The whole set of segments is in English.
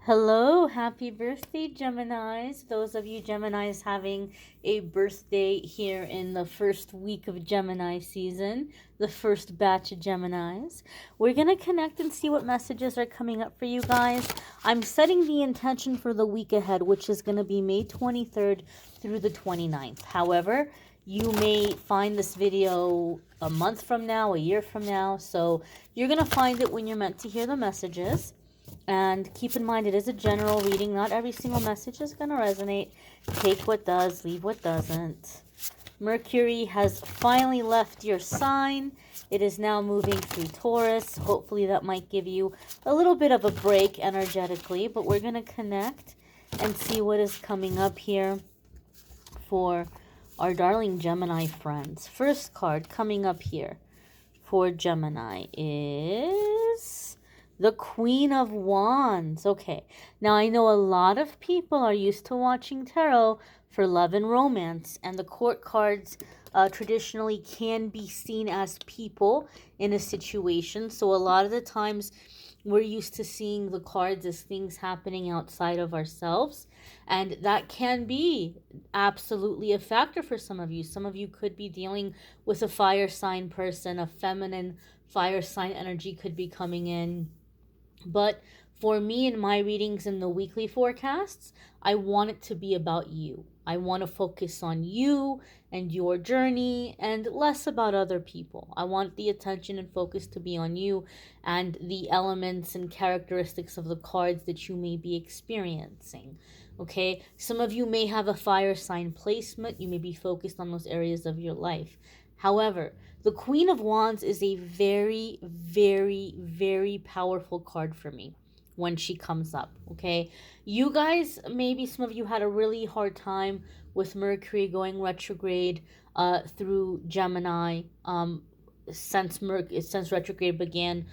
Hello, happy birthday, Geminis. Those of you Geminis having a birthday here in the first week of Gemini season, the first batch of Geminis. We're going to connect and see what messages are coming up for you guys. I'm setting the intention for the week ahead, which is going to be May 23rd through the 29th. However, you may find this video a month from now, a year from now, so you're going to find it when you're meant to hear the messages. And keep in mind, it is a general reading. Not every single message is going to resonate. Take what does, leave what doesn't. Mercury has finally left your sign. It is now moving through Taurus. Hopefully that might give you a little bit of a break energetically. But we're going to connect and see what is coming up here for our darling Gemini friends. First card coming up here for Gemini is the Queen of Wands. Okay, now I know a lot of people are used to watching tarot for love and romance, and the court cards traditionally can be seen as people in a situation. So a lot of the times we're used to seeing the cards as things happening outside of ourselves, and that can be absolutely a factor for some of you. Some of you could be dealing with a fire sign person, a feminine fire sign energy could be coming in. But for me in my readings in the weekly forecasts, I want it to be about you. I want to focus on you and your journey and less about other people. I want the attention and focus to be on you and the elements and characteristics of the cards that you may be experiencing. Okay, some of you may have a fire sign placement. You may be focused on those areas of your life. However, the Queen of Wands is a very, very, very powerful card for me when she comes up, okay? You guys, maybe some of you had a really hard time with Mercury going retrograde through Gemini since retrograde began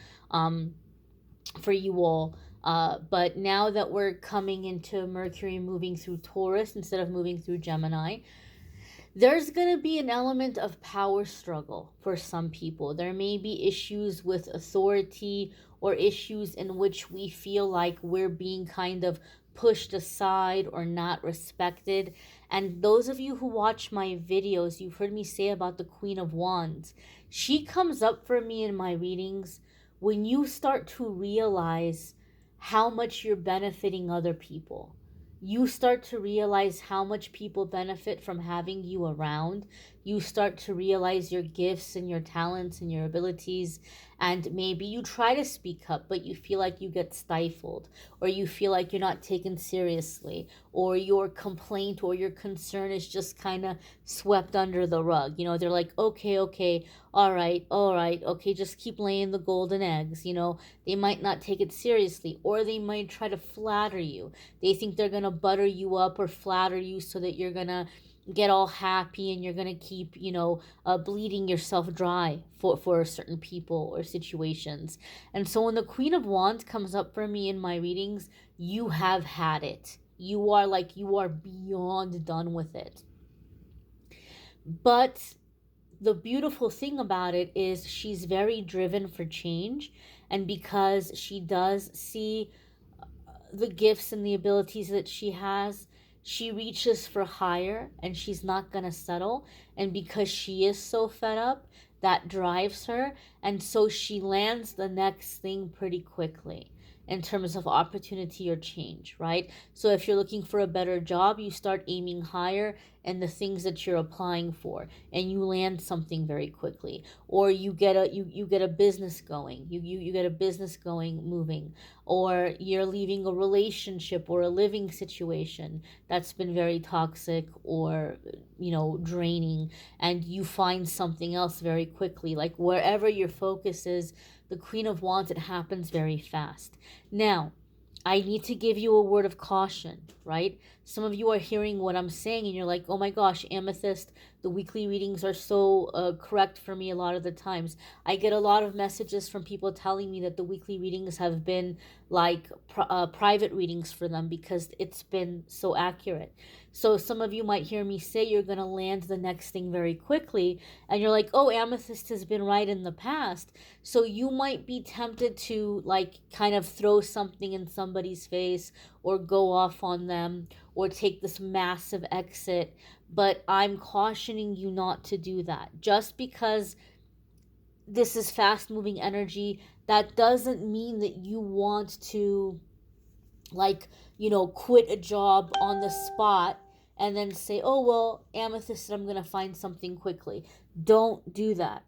for you all. But now that we're coming into Mercury moving through Taurus instead of moving through Gemini, there's going to be an element of power struggle for some people. There may be issues with authority or issues in which we feel like we're being kind of pushed aside or not respected. And those of you who watch my videos, you've heard me say about the Queen of Wands. She comes up for me in my readings when you start to realize how much you're benefiting other people. You start to realize how much people benefit from having you around. You start to realize your gifts and your talents and your abilities. And maybe you try to speak up, but you feel like you get stifled, or you feel like you're not taken seriously, or your complaint or your concern is just kind of swept under the rug. You know, they're like, okay, all right, okay, just keep laying the golden eggs. You know, they might not take it seriously, or they might try to flatter you. They think they're going to butter you up or flatter you so that you're going to get all happy and you're going to keep, bleeding yourself dry for certain people or situations. And so when the Queen of Wands comes up for me in my readings, you have had it. You are beyond done with it. But the beautiful thing about it is she's very driven for change. And because she does see the gifts and the abilities that she has, she reaches for higher and she's not going to settle. And because she is so fed up, that drives her. And so she lands the next thing pretty quickly in terms of opportunity or change, right? So if you're looking for a better job, you start aiming higher in the things that you're applying for, and you land something very quickly. Or you get a business going. You get a business going, moving. Or you're leaving a relationship or a living situation that's been very toxic or, draining, and you find something else very quickly. Like wherever your focus is, the Queen of Wands, it happens very fast. Now, I need to give you a word of caution, right? Some of you are hearing what I'm saying and you're like, oh my gosh, Amethyst, the weekly readings are so correct for me a lot of the times. I get a lot of messages from people telling me that the weekly readings have been like private readings for them because it's been so accurate. So some of you might hear me say you're going to land the next thing very quickly, and you're like, oh, Amethyst has been right in the past. So you might be tempted to like kind of throw something in somebody's face or go off on them or take this massive exit. But I'm cautioning you not to do that. Just because this is fast moving energy, that doesn't mean that you want to like, quit a job on the spot and then say, oh, well, Amethyst, I'm going to find something quickly. Don't do that.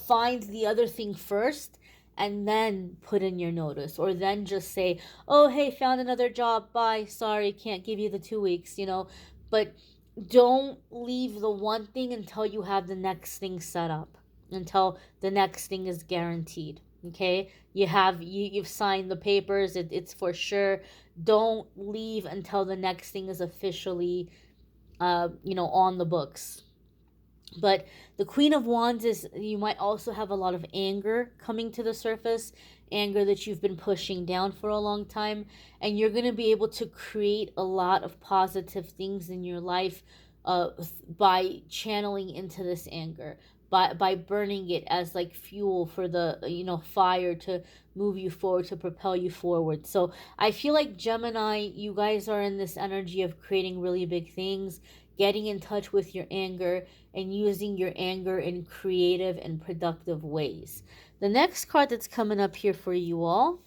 Find the other thing first and then put in your notice, or then just say, oh, hey, found another job. Bye. Sorry, can't give you the 2 weeks, But don't leave the one thing until you have the next thing set up, until the next thing is guaranteed. Okay, you've signed the papers, it's for sure. Don't leave until the next thing is officially on the books. But the Queen of Wands is, you might also have a lot of anger coming to the surface, anger that you've been pushing down for a long time, and you're going to be able to create a lot of positive things in your life by channeling into this anger, by burning it as like fuel for the fire to move you forward, to propel you forward. So I feel like Gemini, you guys are in this energy of creating really big things, getting in touch with your anger, and using your anger in creative and productive ways. The next card that's coming up here for you all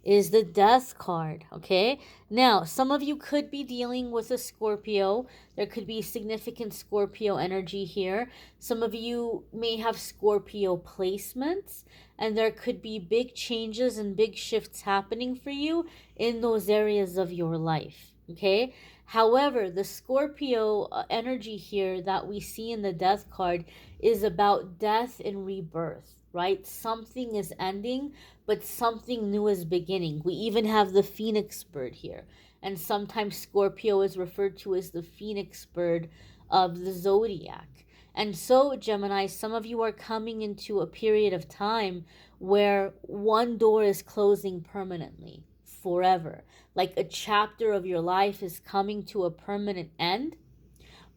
is the Death card, okay? Now, some of you could be dealing with a Scorpio. There could be significant Scorpio energy here. Some of you may have Scorpio placements, and there could be big changes and big shifts happening for you in those areas of your life, okay? However, the Scorpio energy here that we see in the Death card is about death and rebirth, right? Something is ending, but something new is beginning. We even have the phoenix bird here. And sometimes Scorpio is referred to as the phoenix bird of the zodiac. And so, Gemini, some of you are coming into a period of time where one door is closing permanently, forever. Like a chapter of your life is coming to a permanent end,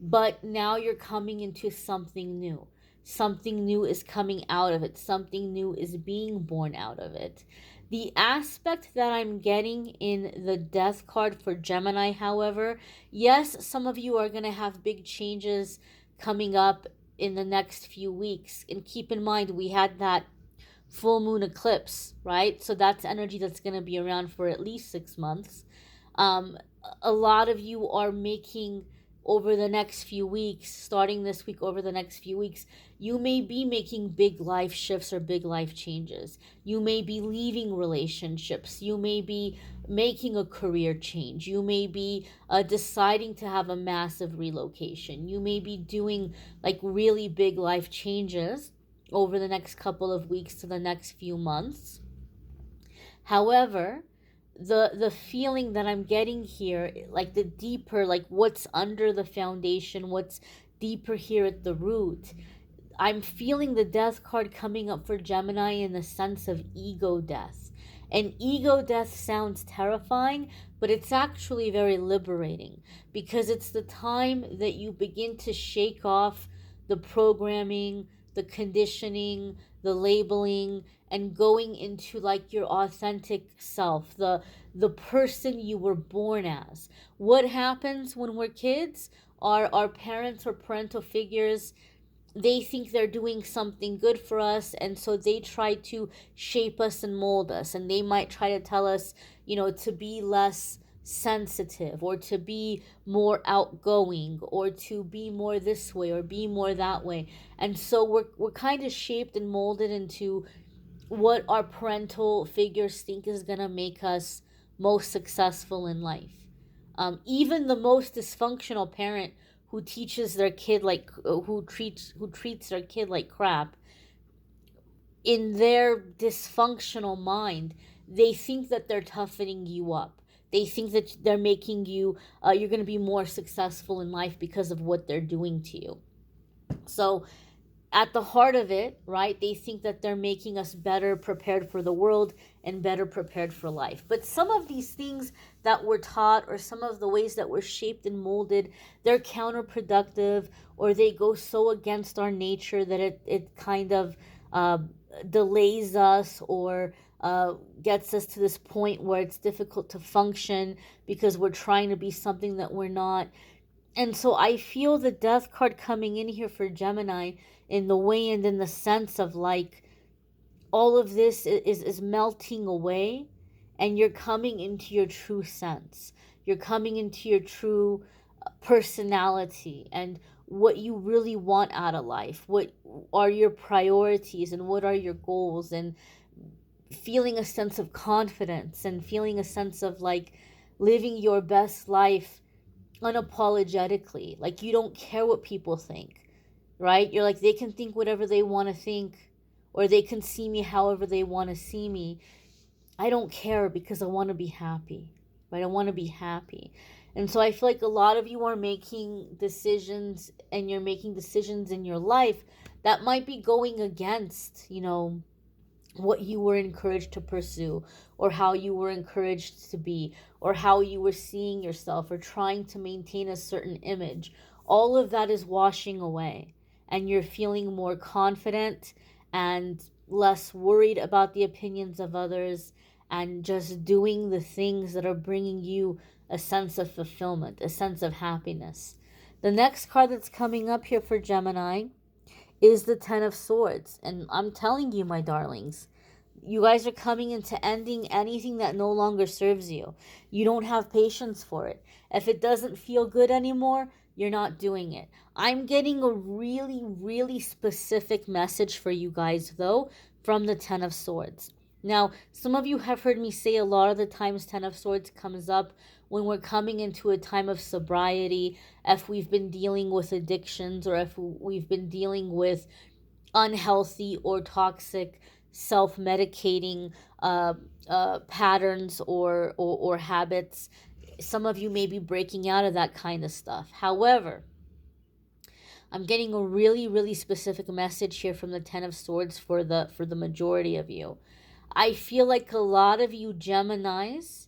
but now you're coming into something new. Something new is coming out of it. Something new is being born out of it. The aspect that I'm getting in the Death card for Gemini, however, yes, some of you are going to have big changes coming up in the next few weeks. And keep in mind, we had that full moon eclipse, right? So that's energy that's going to be around for at least 6 months. A lot of you are making, over the next few weeks, starting this week, over the next few weeks, you may be making big life shifts or big life changes. You may be leaving relationships. You may be making a career change. You may be deciding to have a massive relocation. You may be doing like really big life changes over the next couple of weeks to the next few months. However, the feeling that I'm getting here, like the deeper, like what's under the foundation, what's deeper here at the root, I'm feeling the Death card coming up for Gemini in the sense of ego death. And ego death sounds terrifying, but it's actually very liberating, because it's the time that you begin to shake off the programming, the conditioning, the labeling, and going into like your authentic self, the person you were born as. What happens when we're kids? Our parents or parental figures, they think they're doing something good for us, and so they try to shape us and mold us, and they might try to tell us, to be less sensitive, or to be more outgoing, or to be more this way or be more that way. And so we're kind of shaped and molded into what our parental figures think is going to make us most successful in life. Even the most dysfunctional parent who teaches their kid like who treats their kid like crap, in their dysfunctional mind, they think that they're toughening you up. They think that they're making you, you're going to be more successful in life because of what they're doing to you. So at the heart of it, right, they think that they're making us better prepared for the world and better prepared for life. But some of these things that we're taught, or some of the ways that we're shaped and molded, they're counterproductive, or they go so against our nature that it kind of uh, delays us, or gets us to this point where it's difficult to function because we're trying to be something that we're not. And so I feel the death card coming in here for Gemini in the way and in the sense of like all of this is melting away, and you're coming into your true sense. You're coming into your true personality and what you really want out of life. What are your priorities and what are your goals, and feeling a sense of confidence and feeling a sense of like living your best life unapologetically. Like you don't care what people think, right? You're like, they can think whatever they want to think, or they can see me however they want to see me. I don't care because I want to be happy, right? I want to be happy. And so I feel like a lot of you are making decisions, and you're making decisions in your life that might be going against, what you were encouraged to pursue, or how you were encouraged to be, or how you were seeing yourself, or trying to maintain a certain image. All of that is washing away, and you're feeling more confident and less worried about the opinions of others, and just doing the things that are bringing you a sense of fulfillment, a sense of happiness. The next card that's coming up here for Gemini is the Ten of Swords. And I'm telling you, my darlings, you guys are coming into ending anything that no longer serves you. You don't have patience for it. If it doesn't feel good anymore, you're not doing it. I'm getting a really, really specific message for you guys, though, from the Ten of Swords. Now, some of you have heard me say a lot of the times Ten of Swords comes up when we're coming into a time of sobriety, if we've been dealing with addictions, or if we've been dealing with unhealthy or toxic self-medicating patterns or habits. Some of you may be breaking out of that kind of stuff. However, I'm getting a really, really specific message here from the Ten of Swords for the majority of you. I feel like a lot of you Geminis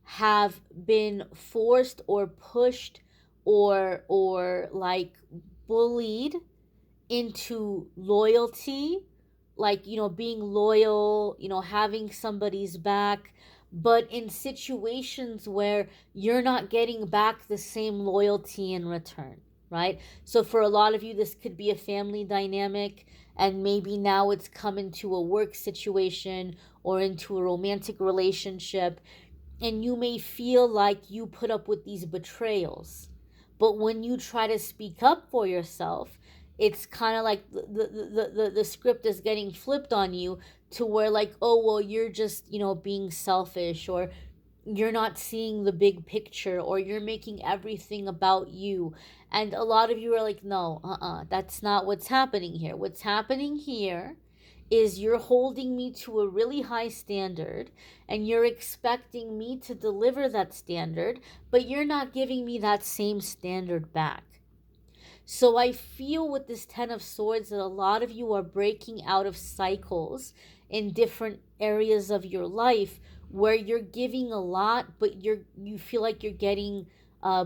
have been forced or pushed or like bullied into loyalty, like, being loyal, having somebody's back, but in situations where you're not getting back the same loyalty in return, right? So for a lot of you, this could be a family dynamic, and maybe now it's come into a work situation or into a romantic relationship, and you may feel like you put up with these betrayals. But when you try to speak up for yourself, it's kind of like the script is getting flipped on you, to where like, oh, well, you're just, being selfish, or you're not seeing the big picture, or you're making everything about you. And a lot of you are like, no, that's not what's happening here. What's happening here is you're holding me to a really high standard, and you're expecting me to deliver that standard, but you're not giving me that same standard back. So I feel with this Ten of Swords that a lot of you are breaking out of cycles in different areas of your life where you're giving a lot, but you feel like you're getting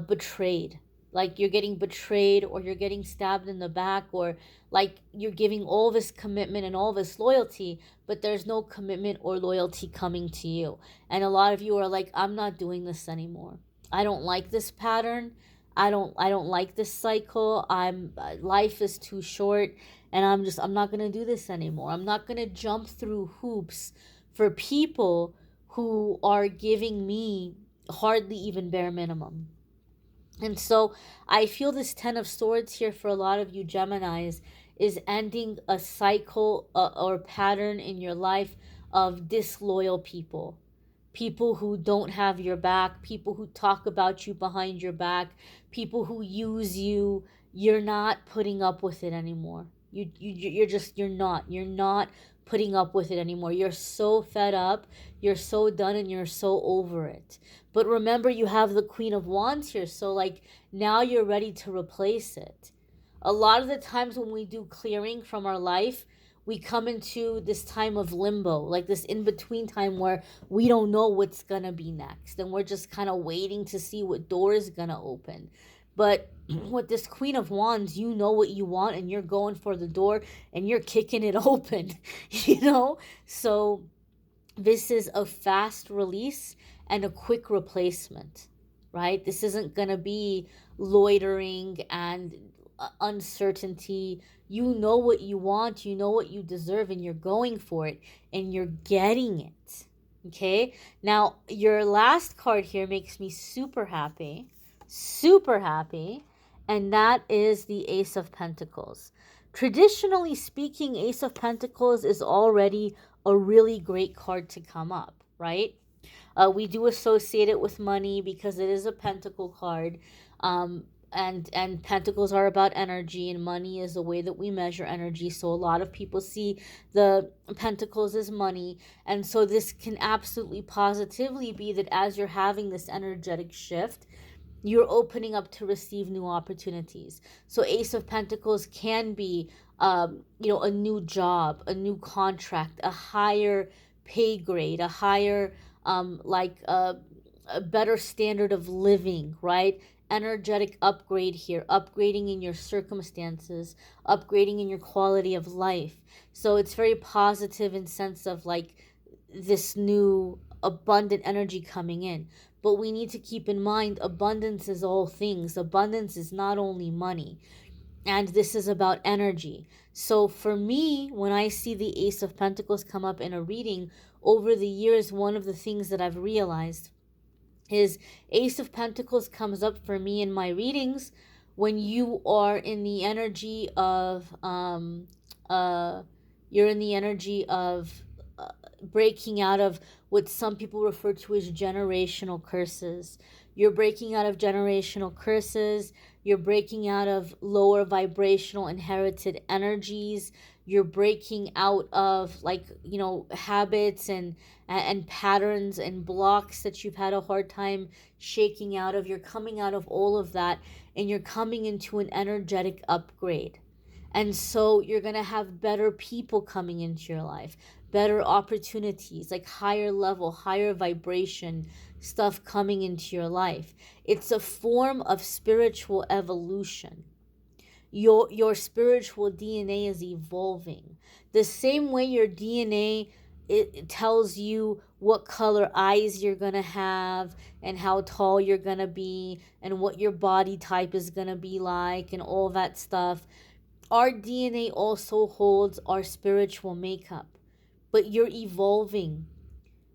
betrayed. Like you're getting betrayed, or you're getting stabbed in the back, or like you're giving all this commitment and all this loyalty, but there's no commitment or loyalty coming to you. And a lot of you are like, I'm not doing this anymore. I don't like this pattern. I don't like this cycle. Life is too short, and I'm not going to do this anymore. I'm not going to jump through hoops for people who are giving me hardly even bare minimum. And so I feel this Ten of Swords here for a lot of you Geminis is ending a cycle or pattern in your life of disloyal people. People who don't have your back, people who talk about you behind your back, people who use you. You're not putting up with it anymore. You're not putting up with it anymore. You're so fed up, you're so done, and you're so over it. But remember, you have the Queen of Wands here, so like now you're ready to replace it. A lot of the times when we do clearing from our life, we come into this time of limbo, like this in-between time where we don't know what's gonna be next, and we're just kind of waiting to see what door is gonna open. But with this Queen of Wands, you know what you want, and you're going for the door, and you're kicking it open, you know? So this is a fast release and a quick replacement, right? This isn't gonna be loitering and uncertainty. You know what you want, you know what you deserve, and you're going for it, and you're getting it. Okay, now your last card here makes me super happy, and that is the Ace of Pentacles. Traditionally speaking, Ace of Pentacles is already a really great card to come up, right? We do associate it with money because it is a pentacle card. And pentacles are about energy, and money is the way that we measure energy. So a lot of people see the pentacles as money, and so this can absolutely positively be that as you're having this energetic shift, you're opening up to receive new opportunities. So Ace of Pentacles can be a new job, a new contract, a higher pay grade, a higher a better standard of living, right? Energetic upgrade here, upgrading in your circumstances, upgrading in your quality of life. So it's very positive in sense of like this new abundant energy coming in. But we need to keep in mind, abundance is all things. Abundance is not only money, and this is about energy. So for me, when I see the Ace of Pentacles come up in a reading over the years, one of the things that I've realized is Ace of Pentacles comes up for me in my readings when you are in the energy of you're in the energy of breaking out of what some people refer to as generational curses. You're breaking out of generational curses. You're breaking out of lower vibrational inherited energies. You're breaking out of habits and patterns and blocks that you've had a hard time shaking out of. You're coming out of all of that, and you're coming into an energetic upgrade. And so you're going to have better people coming into your life, better opportunities, like higher level, higher vibration stuff coming into your life. It's a form of spiritual evolution. Your spiritual DNA is evolving. The same way your DNA, it tells you what color eyes you're going to have and how tall you're going to be and what your body type is going to be like and all that stuff. Our DNA also holds our spiritual makeup, but you're evolving.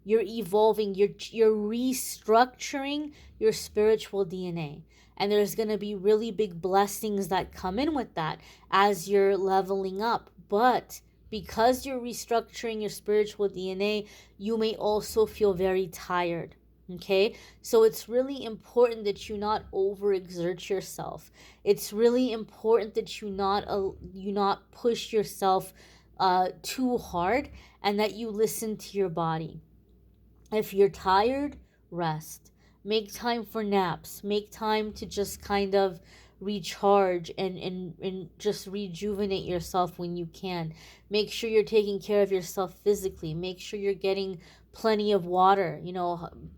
You're restructuring your spiritual DNA. And there's going to be really big blessings that come in with that as you're leveling up. But because you're restructuring your spiritual DNA, you may also feel very tired. Okay, so it's really important that you not overexert yourself. It's really important that you not push yourself too hard, and that you listen to your body. If you're tired, rest. Make time for naps. Make time to just kind of recharge and just rejuvenate yourself when you can. Make sure you're taking care of yourself physically. Make sure you're getting plenty of water,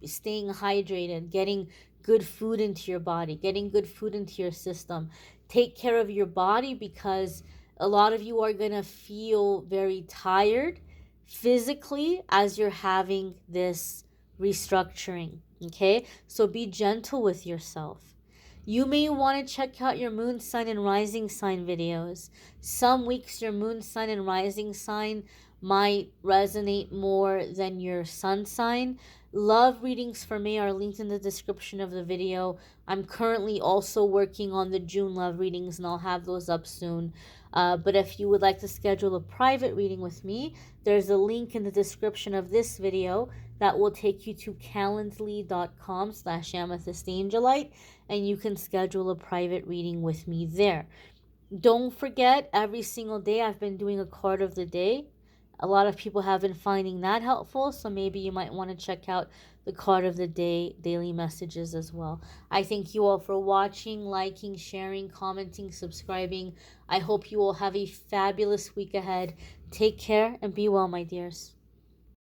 staying hydrated, getting good food into your body, getting good food into your system. Take care of your body, because a lot of you are going to feel very tired physically as you're having this restructuring. Okay, so be gentle with yourself. You may want to check out your moon sign and rising sign videos. Some weeks your moon sign and rising sign might resonate more than your sun sign. Love readings for me are linked in the description of the video. I'm currently also working on the June love readings, and I'll have those up soon. But if you would like to schedule a private reading with me, there's a link in the description of this video that will take you to calendly.com/amethystangelite, and you can schedule a private reading with me there. Don't forget, every single day I've been doing a card of the day. A lot of people have been finding that helpful, so maybe you might want to check out the card of the day daily messages as well. I thank you all for watching, liking, sharing, commenting, subscribing. I hope you all have a fabulous week ahead. Take care and be well, my dears.